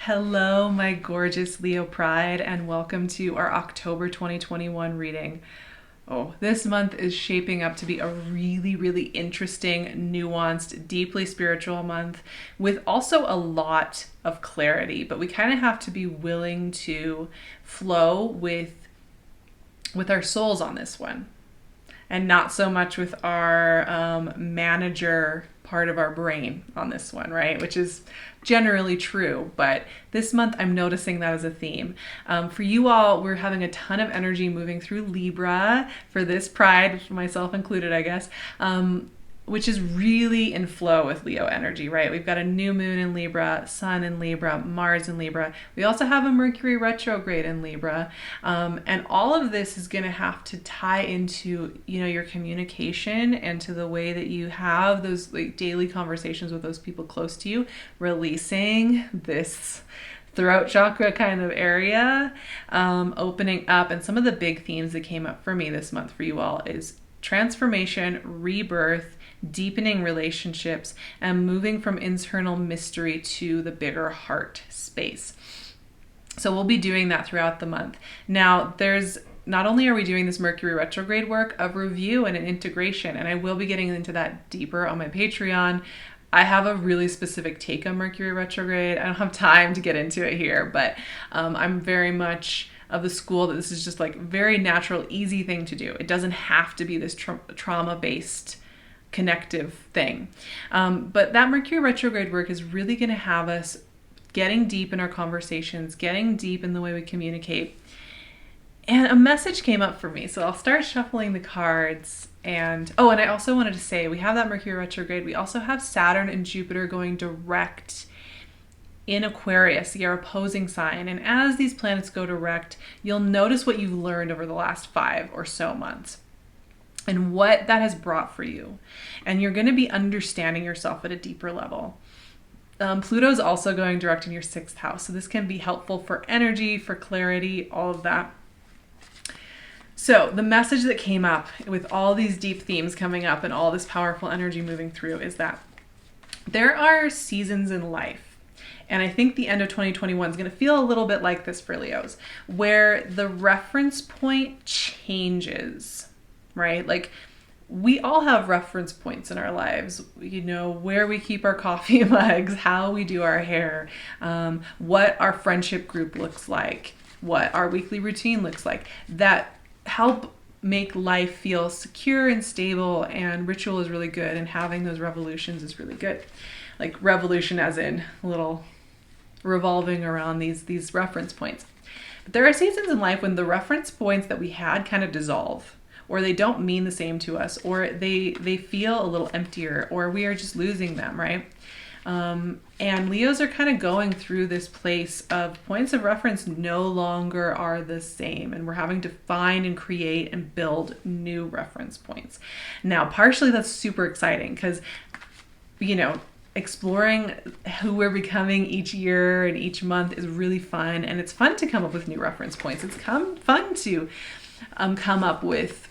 Hello, my gorgeous Leo Pride, and welcome to our October 2021 reading. Oh, this month is shaping up to be a really, really interesting, nuanced, deeply spiritual month with also a lot of clarity. But we kind of have to be willing to flow with our souls on this one and not so much with our manager part of our brain on this one, right? Which is generally true, but this month I'm noticing that as a theme. For you all, we're having a ton of energy moving through Libra for this Pride, myself included, I guess. Which is really in flow with Leo energy, right? We've got a new moon in Libra, sun in Libra, Mars in Libra. We also have a Mercury retrograde in Libra. And all of this is going to have to tie into, your communication and to the way that you have those like daily conversations with those people close to you, releasing this throat chakra kind of area, opening up. And some of the big themes that came up for me this month for you all is transformation, rebirth, deepening relationships, and moving from internal mystery to the bigger heart space. So we'll be doing that throughout the month. Now, not only are we doing this Mercury retrograde work of review and an integration, and I will be getting into that deeper on my Patreon. I have a really specific take on Mercury retrograde. I don't have time to get into it here, but I'm very much of the school that this is just like very natural, easy thing to do. It doesn't have to be this trauma-based connective thing. But that Mercury retrograde work is really going to have us getting deep in our conversations, getting deep in the way we communicate. And a message came up for me. So I'll start shuffling the cards. And I also wanted to say, we have that Mercury retrograde. We also have Saturn and Jupiter going direct in Aquarius, your opposing sign. And as these planets go direct, you'll notice what you've learned over the last 5 or so months and what that has brought for you. And you're going to be understanding yourself at a deeper level. Pluto's also going direct in your 6th house. So this can be helpful for energy, for clarity, all of that. So the message that came up with all these deep themes coming up and all this powerful energy moving through is that there are seasons in life. And I think the end of 2021 is going to feel a little bit like this for Leos, where the reference point changes, right? Like we all have reference points in our lives, where we keep our coffee mugs, how we do our hair, what our friendship group looks like, what our weekly routine looks like, that help make life feel secure and stable, and ritual is really good, and having those revolutions is really good. Like revolution as in a little revolving around these reference points. But there are seasons in life when the reference points that we had kind of dissolve, or they don't mean the same to us, or they feel a little emptier, or we are just losing them, right? And Leos are kind of going through this place of points of reference no longer are the same, and we're having to find and create and build new reference points. Now, partially that's super exciting because, exploring who we're becoming each year and each month is really fun, and it's fun to come up with new reference points. It's fun to come up with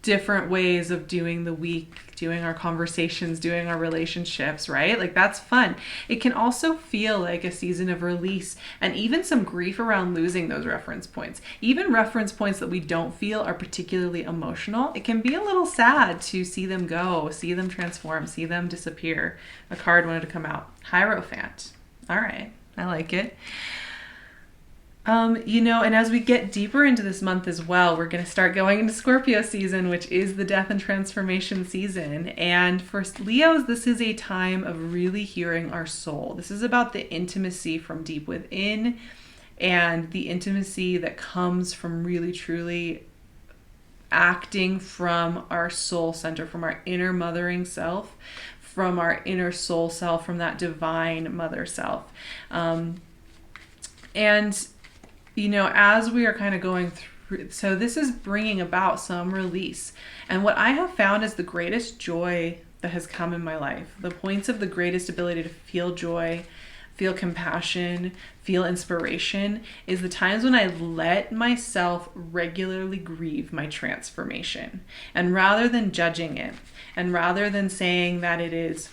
different ways of doing the week, doing our conversations, doing our relationships, right? Like that's fun. It can also feel like a season of release and even some grief around losing those reference points. Even reference points that we don't feel are particularly emotional, it can be a little sad to see them go, see them transform, see them disappear. A card wanted to come out. Hierophant. All right, I like it. And as we get deeper into this month as well, we're going to start going into Scorpio season, which is the death and transformation season. And for Leos, this is a time of really hearing our soul. This is about the intimacy from deep within and the intimacy that comes from really, truly acting from our soul center, from our inner mothering self, from our inner soul self, from that divine mother self. As we are kind of going through, so this is bringing about some release. And what I have found is the greatest joy that has come in my life, the points of the greatest ability to feel joy, feel compassion, feel inspiration, is the times when I let myself regularly grieve my transformation. And rather than judging it, and rather than saying that it is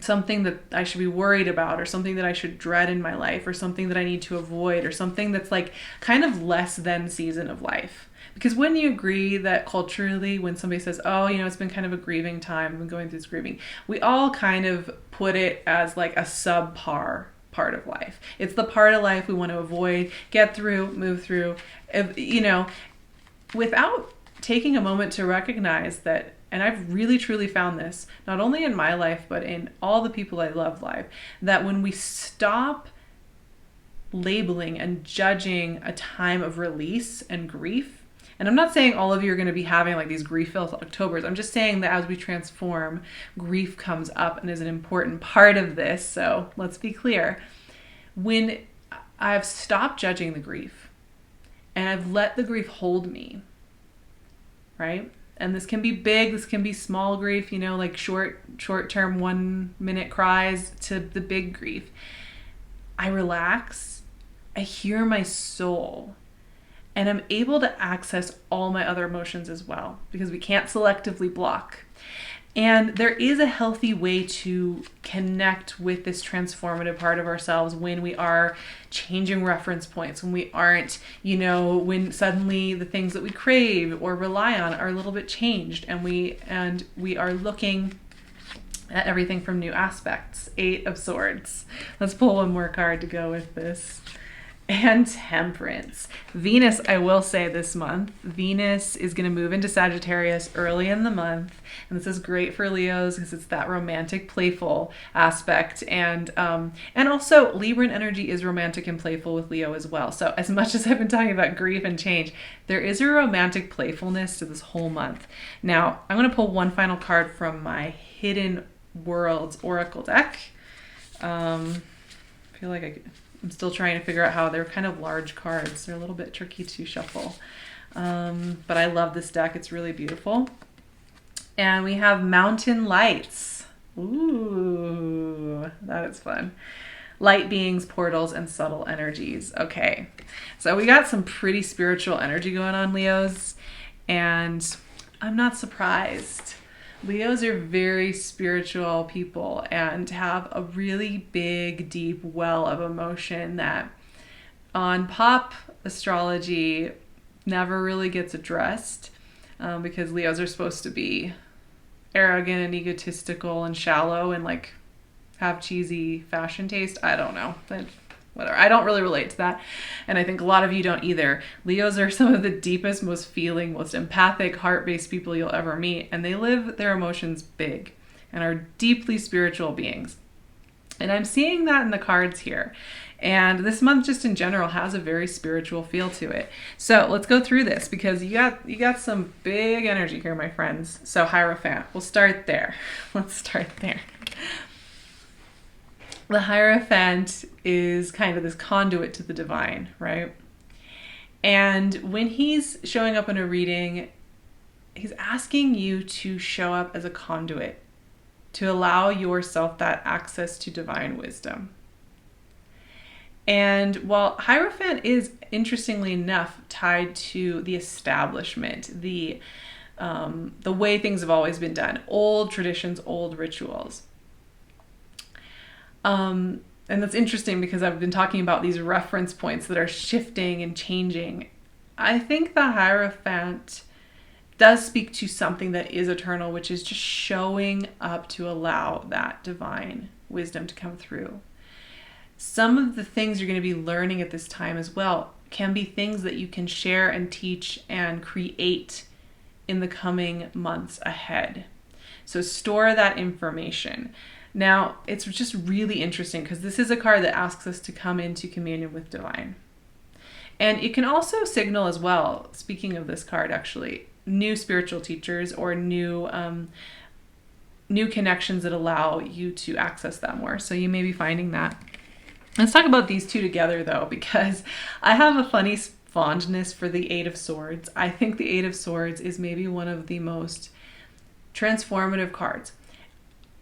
something that I should be worried about, or something that I should dread in my life, or something that I need to avoid, or something that's like kind of less than season of life. Because when you agree that culturally, when somebody says, oh, it's been kind of a grieving time, I've been going through this grieving, we all kind of put it as like a subpar part of life. It's the part of life we want to avoid, get through, move through, without taking a moment to recognize that. And I've really truly found this, not only in my life, but in all the people I love life, that when we stop labeling and judging a time of release and grief, and I'm not saying all of you are going to be having like these grief-filled Octobers. I'm just saying that as we transform, grief comes up and is an important part of this. So let's be clear. When I've stopped judging the grief and I've let the grief hold me, right? And this can be big, this can be small grief, like short-term 1-minute cries, to the big grief. I relax, I hear my soul, and I'm able to access all my other emotions as well, because we can't selectively block. And there is a healthy way to connect with this transformative part of ourselves when we are changing reference points, when we aren't, when suddenly the things that we crave or rely on are a little bit changed, and we are looking at everything from new aspects. 8 of Swords. Let's pull one more card to go with this. And Temperance. Venus, I will say this month, Venus is going to move into Sagittarius early in the month. And this is great for Leos because it's that romantic, playful aspect. And also Libran energy is romantic and playful with Leo as well. So as much as I've been talking about grief and change, there is a romantic playfulness to this whole month. Now, I'm going to pull one final card from my Hidden Worlds Oracle deck. I feel like I'm still trying to figure out how they're kind of large cards. They're a little bit tricky to shuffle. But I love this deck. It's really beautiful. And we have Mountain Lights. Ooh, that is fun. Light beings, portals, and subtle energies. Okay, so we got some pretty spiritual energy going on, Leos. And I'm not surprised. Leos are very spiritual people and have a really big, deep well of emotion that on pop astrology never really gets addressed, because Leos are supposed to be arrogant and egotistical and shallow and like have cheesy fashion taste. I don't know. Whatever. I don't really relate to that. And I think a lot of you don't either. Leos are some of the deepest, most feeling, most empathic, heart-based people you'll ever meet. And they live their emotions big and are deeply spiritual beings. And I'm seeing that in the cards here. And this month just in general has a very spiritual feel to it. So let's go through this because you got some big energy here, my friends. So Hierophant, we'll start there. Let's start there. The Hierophant is kind of this conduit to the divine, right? And when he's showing up in a reading, he's asking you to show up as a conduit, to allow yourself that access to divine wisdom. And while Hierophant is, interestingly enough, tied to the establishment, the way things have always been done, old traditions, old rituals. And that's interesting because I've been talking about these reference points that are shifting and changing. I think the Hierophant does speak to something that is eternal, which is just showing up to allow that divine wisdom to come through. Some of the things you're going to be learning at this time as well can be things that you can share and teach and create in the coming months ahead. So store that information. Now, it's just really interesting because this is a card that asks us to come into communion with divine. And it can also signal as well, speaking of this card actually, new spiritual teachers or new connections that allow you to access that more. So you may be finding that. Let's talk about these two together though, because I have a funny fondness for the 8 of Swords. I think the 8 of Swords is maybe one of the most transformative cards.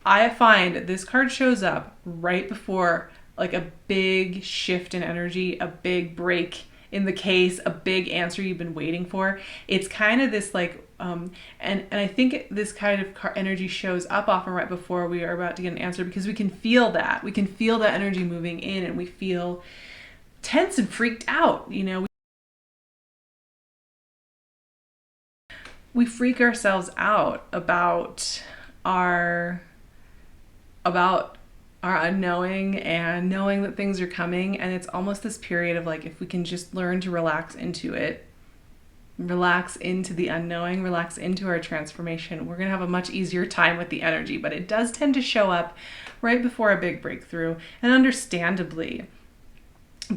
I find this card shows up right before like a big shift in energy, a big break in the case, a big answer you've been waiting for. It's kind of this like And I think this kind of energy shows up often right before we are about to get an answer, because we can feel that. We can feel that energy moving in, and we feel tense and freaked out. We freak ourselves out our about our unknowing and knowing that things are coming. And it's almost this period of like, if we can just learn to relax into it, relax into the unknowing, relax into our transformation, we're going to have a much easier time with the energy. But it does tend to show up right before a big breakthrough. And understandably,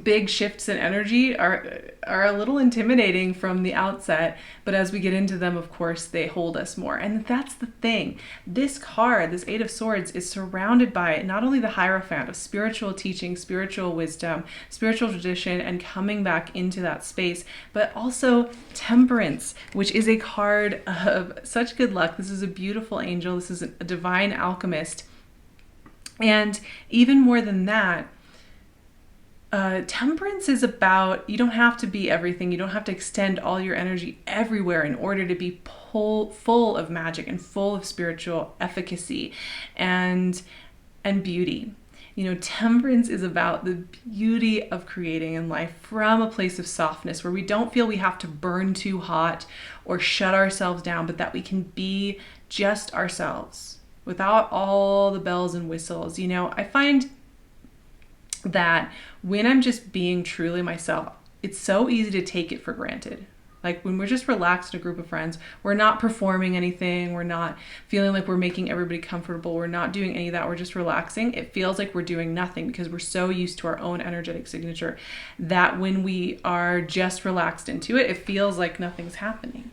big shifts in energy are a little intimidating from the outset, but as we get into them, of course, they hold us more. And that's the thing. This card, this Eight of Swords, is surrounded by not only the Hierophant of spiritual teaching, spiritual wisdom, spiritual tradition, and coming back into that space, but also Temperance, which is a card of such good luck. This is a beautiful angel. This is a divine alchemist. And even more than that, Temperance is about, you don't have to be everything. You don't have to extend all your energy everywhere in order to be full of magic and full of spiritual efficacy and beauty. Temperance is about the beauty of creating in life from a place of softness, where we don't feel we have to burn too hot or shut ourselves down, but that we can be just ourselves without all the bells and whistles. I find that when I'm just being truly myself, it's so easy to take it for granted. Like when we're just relaxed in a group of friends, we're not performing anything. We're not feeling like we're making everybody comfortable. We're not doing any of that. We're just relaxing. It feels like we're doing nothing because we're so used to our own energetic signature that when we are just relaxed into it, it feels like nothing's happening.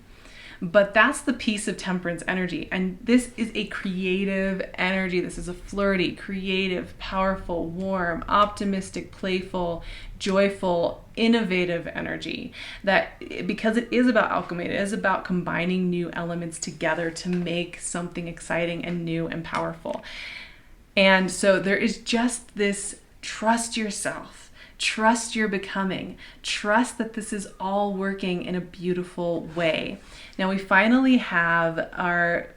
But that's the piece of Temperance energy. And this is a creative energy. This is a flirty, creative, powerful, warm, optimistic, playful, joyful, innovative energy. That, because it is about alchemy, it is about combining new elements together to make something exciting and new and powerful. And so there is just this trust yourself. Trust your becoming. Trust that this is all working in a beautiful way. Now we finally have our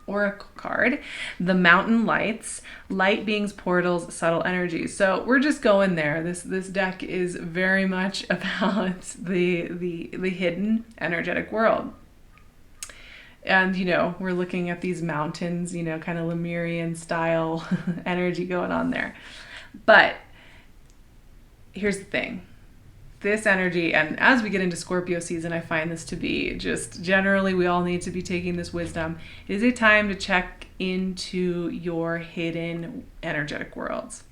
oracle card, the Mountain Lights, light beings, portals, subtle energies. So we're just going there. This deck is very much about the hidden energetic world. And, we're looking at these mountains, kind of Lemurian style energy going on there. But here's the thing. This energy, and as we get into Scorpio season, I find this to be just generally, we all need to be taking this wisdom. It is a time to check into your hidden energetic worlds.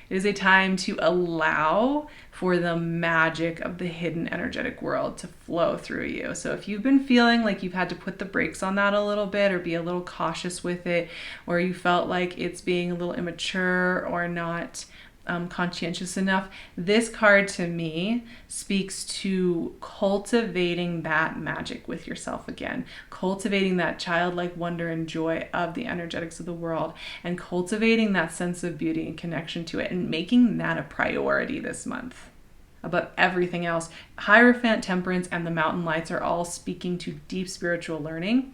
It is a time to allow for the magic of the hidden energetic world to flow through you. So if you've been feeling like you've had to put the brakes on that a little bit, or be a little cautious with it, or you felt like it's being a little immature or not conscientious enough, this card to me speaks to cultivating that magic with yourself again, cultivating that childlike wonder and joy of the energetics of the world, and cultivating that sense of beauty and connection to it, and making that a priority this month above everything else. Hierophant, Temperance, and the Mountain Lights are all speaking to deep spiritual learning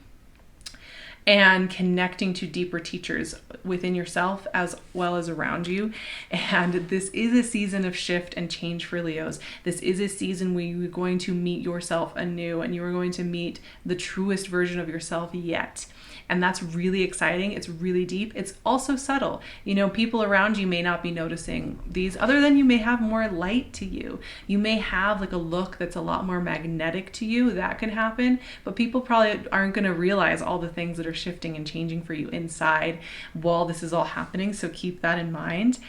and connecting to deeper teachers within yourself as well as around you. And this is a season of shift and change for Leos. This is a season where you're going to meet yourself anew, and you are going to meet the truest version of yourself yet. And that's really exciting. It's really deep. It's also subtle. People around you may not be noticing these, other than you may have more light to you. You may have like a look that's a lot more magnetic to you. That can happen. But people probably aren't going to realize all the things that are shifting and changing for you inside while this is all happening. So keep that in mind.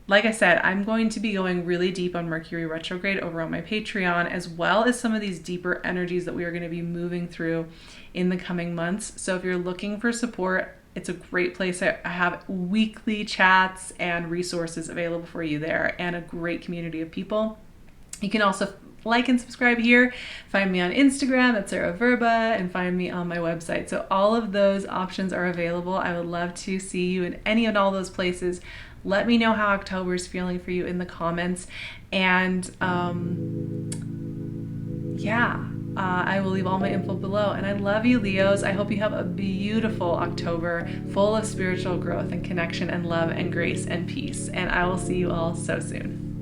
Like I said, I'm going to be going really deep on Mercury retrograde over on my Patreon, as well as some of these deeper energies that we are going to be moving through in the coming months. So if you're looking for support, it's a great place. I have weekly chats and resources available for you there, and a great community of people. You can also like and subscribe here. Find me on Instagram at Vrba, and find me on my website. So all of those options are available. I would love to see you in any and all those places. Let me know how October is feeling for you in the comments. And yeah, I will leave all my info below. And I love you, Leos. I hope you have a beautiful October full of spiritual growth and connection and love and grace and peace. And I will see you all so soon.